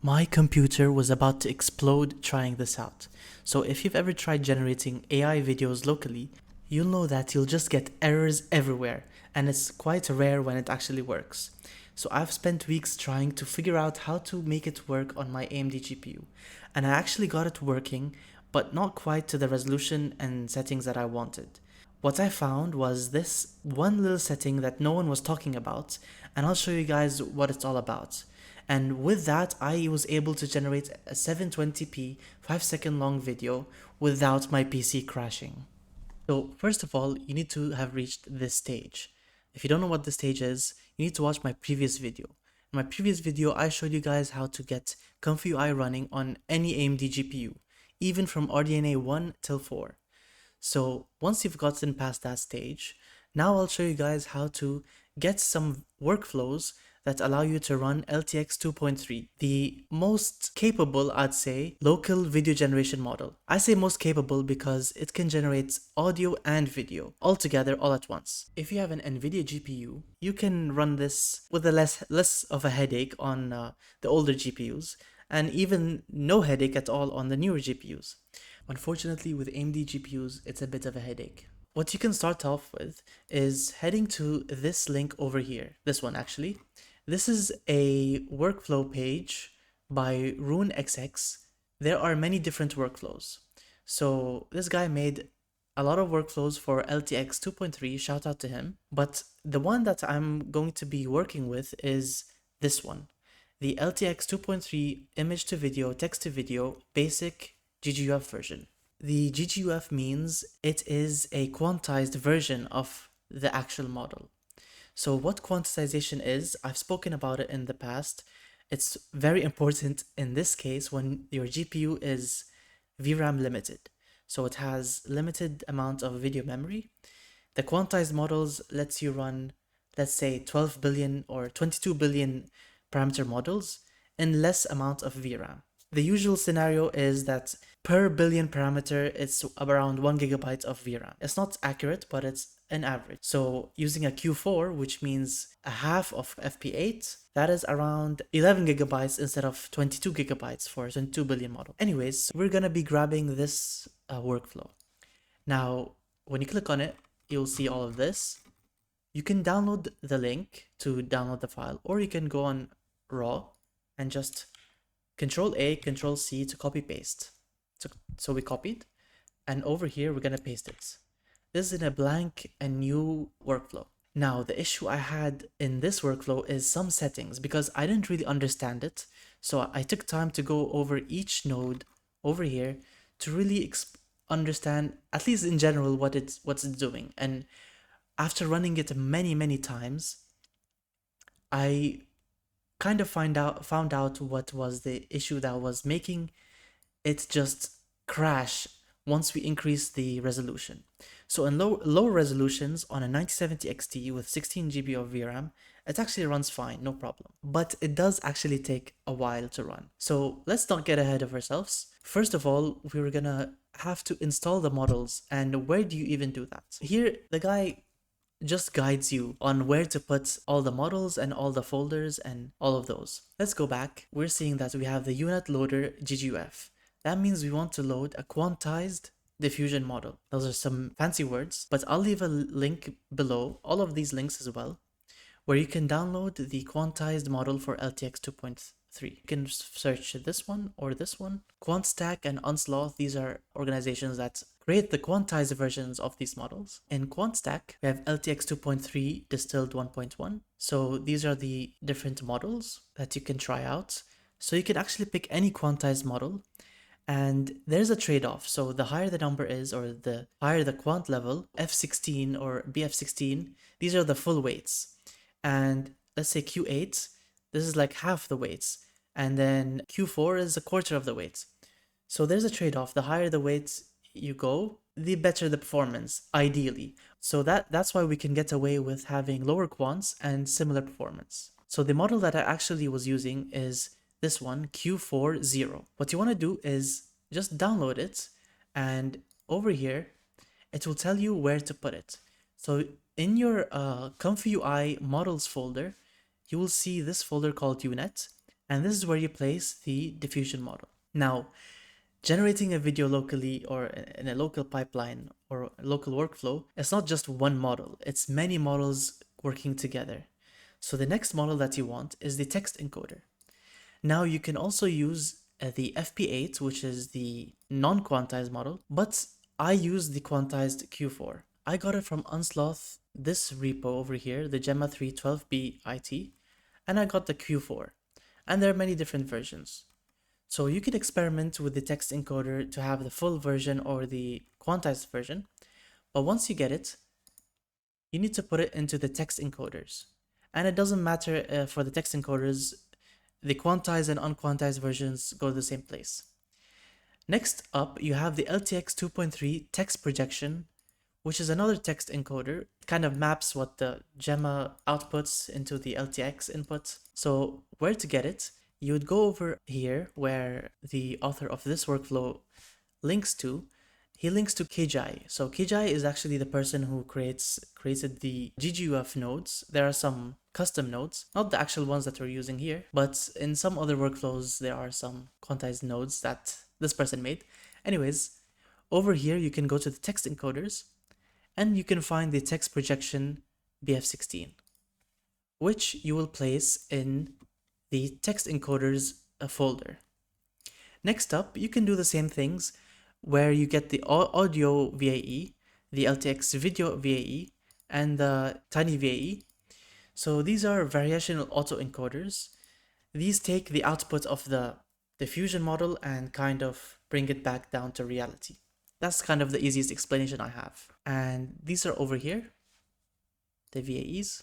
My computer was about to explode trying this out. So if you've ever tried generating AI videos locally, you'll know that you'll just get errors everywhere, and it's quite rare when it actually works. So I've spent weeks trying to figure out how to make it work on my AMD GPU, and I actually got it working, but not quite to the resolution and settings that I wanted. What I found was this one little setting that no one was talking about, and I'll show you guys what it's all about. And with that, I was able to generate a 720p 5-second long video without my PC crashing. So first of all, you need to have reached this stage. If you don't know what this stage is, you need to watch my previous video. In my previous video, I showed you guys how to get ComfyUI running on any AMD GPU, even from RDNA 1 till 4. So once you've gotten past that stage, now I'll show you guys how to get some workflows that allow you to run LTX 2.3, the most capable, I'd say, local video generation model. I say most capable because it can generate audio and video all together all at once. If you have an NVIDIA GPU, you can run this with a less of a headache on the older GPUs, and even no headache at all on the newer GPUs. Unfortunately, with AMD GPUs, it's a bit of a headache. What you can start off with is heading to this link over here, this one actually. This is a workflow page by RuneXX. There are many different workflows. So this guy made a lot of workflows for LTX 2.3, shout out to him. But the one that I'm going to be working with is this one, the LTX 2.3 image to video, text to video, basic GGUF version. The GGUF means it is a quantized version of the actual model. So what quantization is, I've spoken about it in the past. It's very important in this case when your GPU is VRAM limited. So it has limited amount of video memory. The quantized models lets you run, let's say 12 billion or 22 billion parameter models in less amount of VRAM. The usual scenario is that per billion parameter, it's around 1 gigabyte of VRAM. It's not accurate, but it's an average. So using a Q4, which means a half of FP8, that is around 11 gigabytes instead of 22 gigabytes for 22 billion model. Anyways, we're gonna be grabbing this workflow. Now, when you click on it, you'll see all of this. You can download the link to download the file, or you can go on raw and just Control A, Control C to copy paste. So we copied, and over here we're gonna paste it. This is in a blank and new workflow. Now the issue I had in this workflow is some settings because I didn't really understand it. So I took time to go over each node over here to really understand, at least in general, what it's doing. And after running it many times, I kind of found out what was the issue that was making it just crash once we increase the resolution. So in low resolutions on a 9070 XT with 16 GB of VRAM, it actually runs fine, no problem. But it does actually take a while to run. So let's not get ahead of ourselves. First of all, we're gonna have to install the models, and where do you even do that? Here, the guy just guides you on where to put all the models and all the folders and all of those. Let's go back. We're seeing that we have the UNET loader GGUF. That means we want to load a quantized diffusion model. Those are some fancy words, but I'll leave a link below, all of these links as well, where you can download the quantized model for LTX 2.3. You can search this one or this one. QuantStack and Unsloth, these are organizations that create the quantized versions of these models. In QuantStack, we have LTX 2.3 distilled 1.1. So these are the different models that you can try out. So you can actually pick any quantized model, and there's a trade-off. So the higher the number is, or the higher the quant level, F16 or BF16, these are the full weights. And let's say Q8, this is like half the weights. And then Q4 is a quarter of the weights. So there's a trade-off. The higher the weights you go, the better the performance, ideally. So that's why we can get away with having lower quants and similar performance. So the model that I actually was using is this one, Q40. What you want to do is just download it, and over here, it will tell you where to put it. So in your ComfyUI models folder, you will see this folder called UNET, And this is where you place the diffusion model. Now, generating a video locally or in a local pipeline or a local workflow, it's not just one model, it's many models working together. So the next model that you want is the text encoder. Now you can also use the FP8, which is the non-quantized model, but I use the quantized Q4. I got it from Unsloth, this repo over here, the Gemma 312B IT, and I got the Q4. And there are many different versions. So you can experiment with the text encoder to have the full version or the quantized version, but once you get it, you need to put it into the text encoders. And it doesn't matter for the text encoders, the quantized and unquantized versions go to the same place. Next up, you have the LTX 2.3 text projection, which is another text encoder. It kind of maps what the Gemma outputs into the LTX input. So where to get it? You would go over here where the author of this workflow links to. He links to KGI. So KGI is actually the person who created the GGUF nodes. There are some custom nodes, not the actual ones that we're using here, but in some other workflows, there are some quantized nodes that this person made. Anyways, over here, you can go to the text encoders and you can find the text projection BF16, which you will place in the text encoders folder. Next up, you can do the same things where you get the audio VAE, the LTX video VAE, and the tiny VAE. So these are variational autoencoders. These take the output of the diffusion model and kind of bring it back down to reality. That's kind of the easiest explanation I have. And these are over here, the VAEs,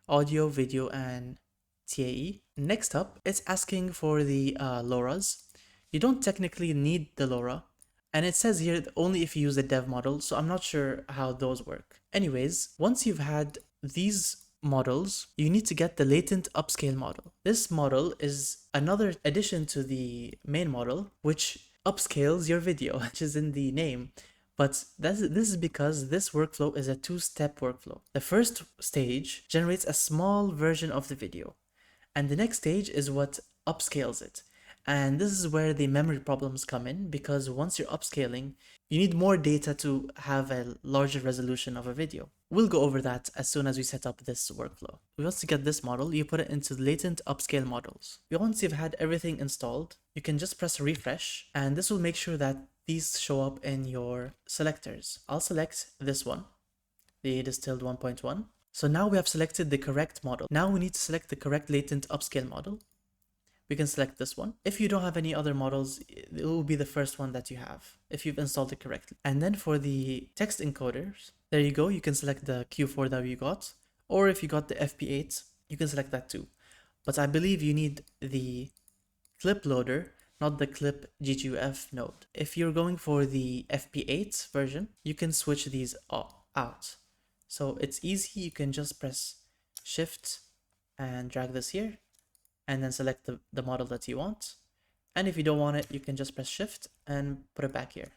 audio, video, and TAE. Next up, it's asking for the LoRa's. You don't technically need the LoRa, and it says here only if you use the dev model, so I'm not sure how those work. Anyways, once you've had these models, you need to get the latent upscale model. This model is another addition to the main model, which upscales your video, which is in the name. But this is because this workflow is a two-step workflow. The first stage generates a small version of the video, and the next stage is what upscales it. And this is where the memory problems come in, because once you're upscaling, you need more data to have a larger resolution of a video. We'll go over that as soon as we set up this workflow. Once you get this model, you put it into latent upscale models. Once you've had everything installed, you can just press refresh, and this will make sure that these show up in your selectors. I'll select this one, the distilled 1.1. So now we have selected the correct model. Now we need to select the correct latent upscale model. We can select this one. If you don't have any other models, it will be the first one that you have if you've installed it correctly. And then for the text encoders, there you go. You can select the Q4 that you got, or if you got the FP8, you can select that too. But I believe you need the clip loader, not the clip GGUF node. If you're going for the FP8 version, you can switch these out. So it's easy. You can just press Shift and drag this here, and then select the model that you want. And if you don't want it, you can just press Shift and put it back here.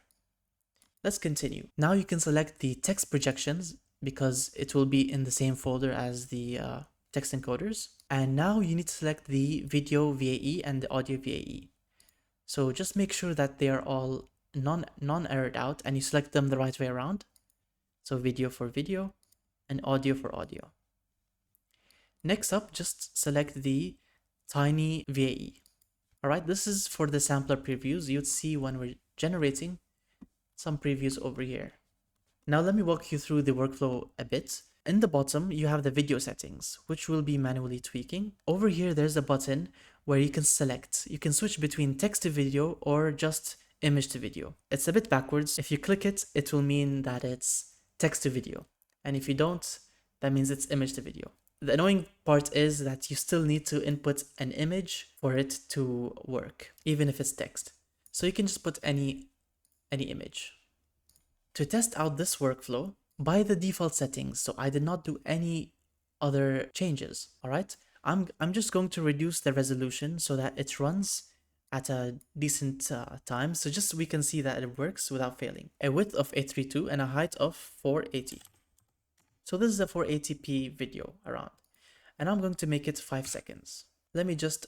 Let's continue. Now you can select the text projections because it will be in the same folder as the text encoders. And now you need to select the video VAE and the audio VAE. So just make sure that they are all non-errored out and you select them the right way around. So video for video and audio for audio. Next up, just select the tiny VAE. All right, this is for the sampler previews. You'd see when we're generating some previews over here. Now let me walk you through the workflow a bit. In the bottom, you have the video settings, which we'll be manually tweaking. Over here, there's a button where you can select. You can switch between text to video or just image to video. It's a bit backwards. If you click it, it will mean that it's text to video. And if you don't, that means it's image to video. The annoying part is that you still need to input an image for it to work, even if it's text. So you can just put any image. To test out this workflow, by the default settings, so I did not do any other changes, all right? I'm just going to reduce the resolution so that it runs at a decent time, so just we can see that it works without failing. A width of 832 and a height of 480. So this is a 480p video around, and I'm going to make it 5 seconds. Let me just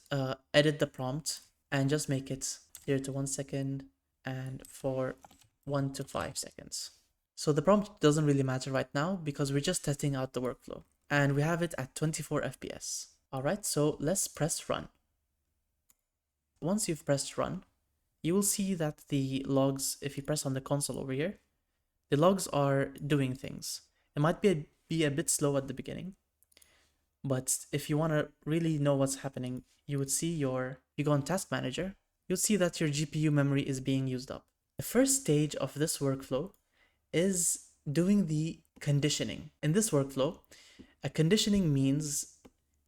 edit the prompt and just make it 0 to 1 second and for 1 to 5 seconds. So the prompt doesn't really matter right now because we're just testing out the workflow and we have it at 24 FPS. All right, so let's press run. Once you've pressed run, you will see that the logs, if you press on the console over here, the logs are doing things. It might be a bit slow at the beginning, but if you want to really know what's happening, you would see you go on Task Manager, you'll see that your GPU memory is being used up. The first stage of this workflow is doing the conditioning. In this workflow, a conditioning means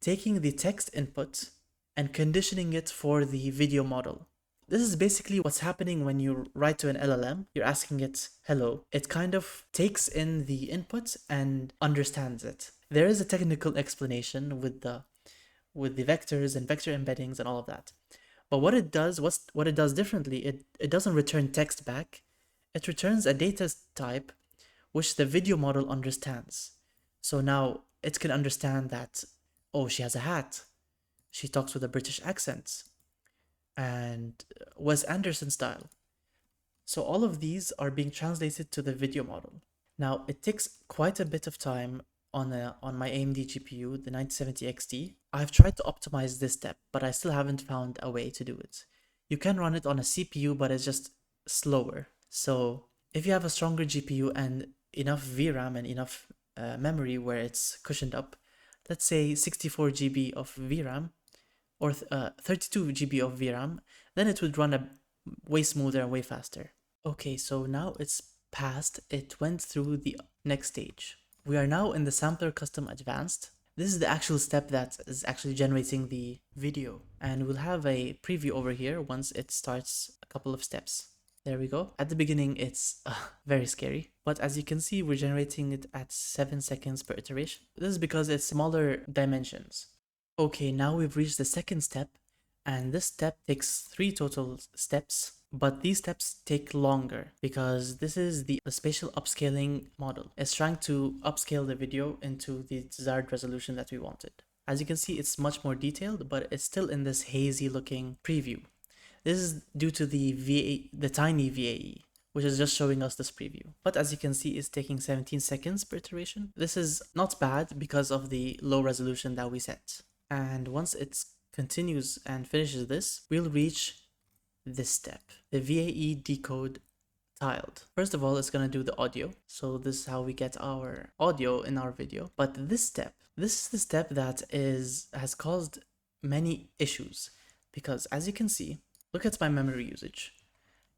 taking the text input and conditioning it for the video model. This is basically what's happening when you write to an LLM. You're asking it, hello. It kind of takes in the input and understands it. There is a technical explanation with the vectors and vector embeddings and all of that. But what it does differently, it doesn't return text back. It returns a data type which the video model understands. So now it can understand that, oh, she has a hat. She talks with a British accent and Wes Anderson style. So all of these are being translated to the video model. Now it takes quite a bit of time on my AMD GPU, the 9070 XT. I've tried to optimize this step, but I still haven't found a way to do it. You can run it on a CPU, but it's just slower. So if you have a stronger GPU and enough VRAM and enough memory where it's cushioned up, let's say 64 GB of VRAM, or 32 GB of VRAM, then it would run way smoother and way faster. Okay, so now it's passed. It went through the next stage. We are now in the Sampler Custom Advanced. This is the actual step that is actually generating the video. And we'll have a preview over here once it starts a couple of steps. There we go. At the beginning, it's very scary. But as you can see, we're generating it at 7 seconds per iteration. This is because it's smaller dimensions. Okay, now we've reached the second step, and this step takes 3 total steps, but these steps take longer because this is the spatial upscaling model. It's trying to upscale the video into the desired resolution that we wanted. As you can see, it's much more detailed, but it's still in this hazy looking preview. This is due to the tiny VAE, which is just showing us this preview. But as you can see, it's taking 17 seconds per iteration. This is not bad because of the low resolution that we set. And once it continues and finishes this, we'll reach this step, the VAE decode tiled. First of all, it's going to do the audio. So this is how we get our audio in our video. But this is the step that has caused many issues because as you can see, look at my memory usage.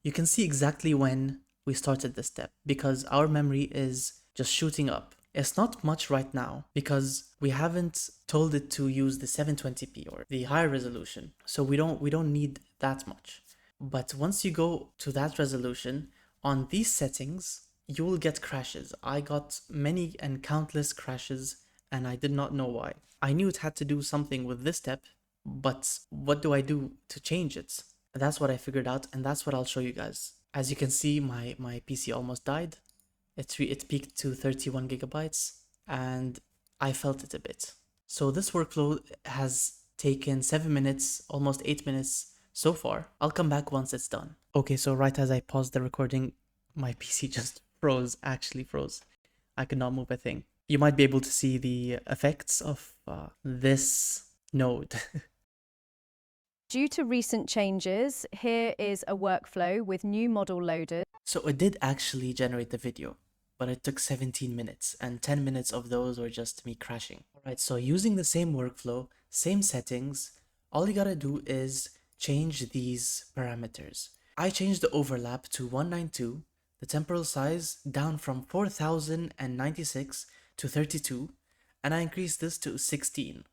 You can see exactly when we started this step because our memory is just shooting up. It's not much right now because we haven't told it to use the 720p or the higher resolution. So we don't need that much. But once you go to that resolution, on these settings, you will get crashes. I got many and countless crashes and I did not know why. I knew it had to do something with this step, but what do I do to change it? That's what I figured out and that's what I'll show you guys. As you can see, my PC almost died. It peaked to 31 gigabytes and I felt it a bit. So this workflow has taken 7 minutes, almost 8 minutes so far. I'll come back once it's done. Okay, so right as I paused the recording, my PC just actually froze. I could not move a thing. You might be able to see the effects of this node. Due to recent changes, here is a workflow with new model loaded. So it did actually generate the video, but it took 17 minutes and 10 minutes of those were just me crashing. Alright, so using the same workflow, same settings, all you gotta do is change these parameters. I changed the overlap to 192, the temporal size down from 4096 to 32, and I increased this to 16.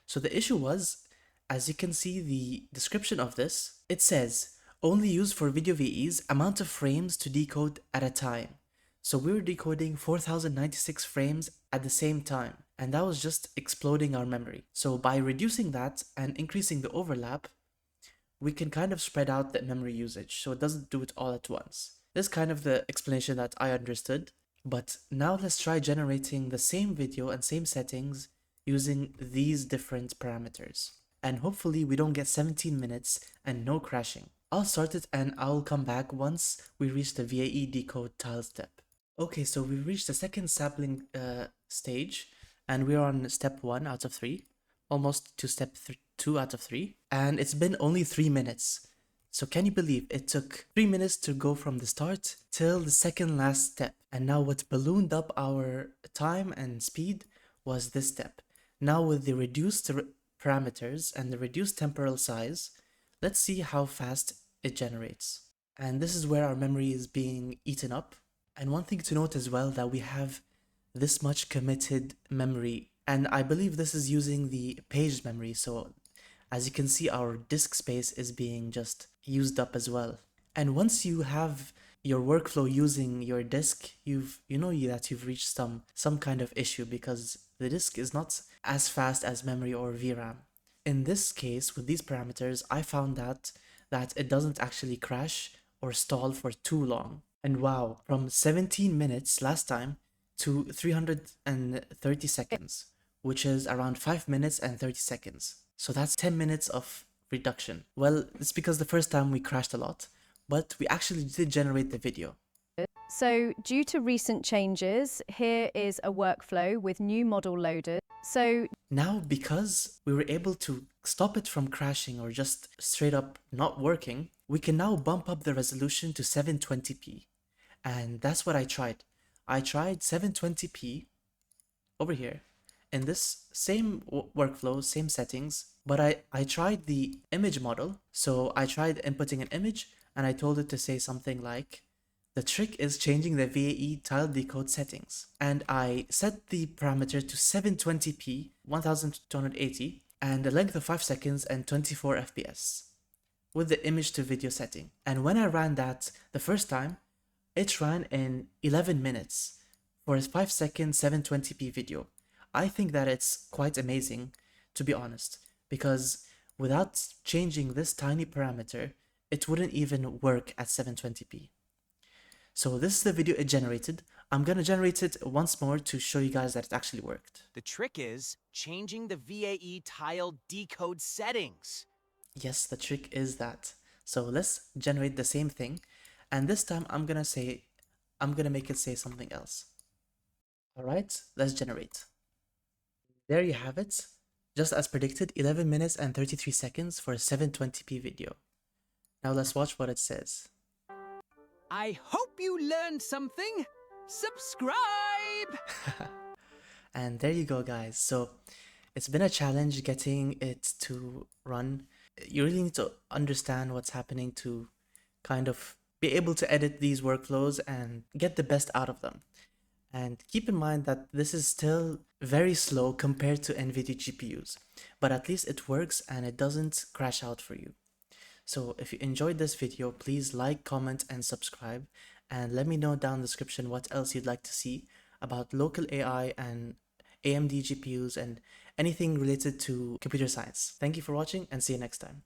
So the issue was, as you can see the description of this, it says, only used for video VAEs, amount of frames to decode at a time. So we were decoding 4096 frames at the same time, and that was just exploding our memory. So by reducing that and increasing the overlap, we can kind of spread out the memory usage so it doesn't do it all at once. This is kind of the explanation that I understood, but now let's try generating the same video and same settings using these different parameters. and hopefully we don't get 17 minutes and no crashing. I'll start it and I'll come back once we reach the VAE decode tile step. Okay, so we reached the second sampling stage, and we're on step 1 out of 3, almost to step 2 out of 3, and it's been only 3 minutes. So can you believe it took 3 minutes to go from the start till the second last step? And now what ballooned up our time and speed was this step. Now with the reduced parameters and the reduced temporal size, let's see how fast it generates. And this is where our memory is being eaten up. And one thing to note as well, that we have this much committed memory, and I believe this is using the paged memory. So as you can see, our disk space is being just used up as well. And once you have your workflow using your disk, you know that you've reached some kind of issue, because the disk is not as fast as memory or VRAM. In this case, with these parameters, I found that it doesn't actually crash or stall for too long. And wow, from 17 minutes last time to 330 seconds, which is around 5 minutes and 30 seconds. So that's 10 minutes of reduction. Well, it's because the first time we crashed a lot, but we actually did generate the video. So due to recent changes, here is a workflow with new model loaded. So now, because we were able to stop it from crashing or just straight up not working, we can now bump up the resolution to 720p. And that's what I tried. I tried 720p over here in this same workflow, same settings, but I tried the image model. So I tried inputting an image and I told it to say something like, the trick is changing the VAE tile decode settings. And I set the parameter to 720p, 1280, and a length of 5 seconds and 24 FPS with the image to video setting. And when I ran that the first time, it ran in 11 minutes for a 5 second 720p video. I think that it's quite amazing, to be honest, because without changing this tiny parameter, it wouldn't even work at 720p. So this is the video it generated. I'm gonna generate it once more to show you guys that it actually worked. The trick is changing the VAE tile decode settings. Yes, the trick is that. So let's generate the same thing, and this time I'm gonna make it say something else. Alright, let's generate. There you have it. Just as predicted, 11 minutes and 33 seconds for a 720p video. Now let's watch what it says. I hope you learned something. Subscribe! And there you go, guys. So it's been a challenge getting it to run. You really need to understand what's happening to kind of be able to edit these workflows and get the best out of them. And keep in mind that this is still very slow compared to NVIDIA GPUs, but at least it works and it doesn't crash out for you. So if you enjoyed this video, please like, comment, and subscribe, and let me know down in the description what else you'd like to see about local AI and AMD GPUs and anything related to computer science. Thank you for watching, and see you next time.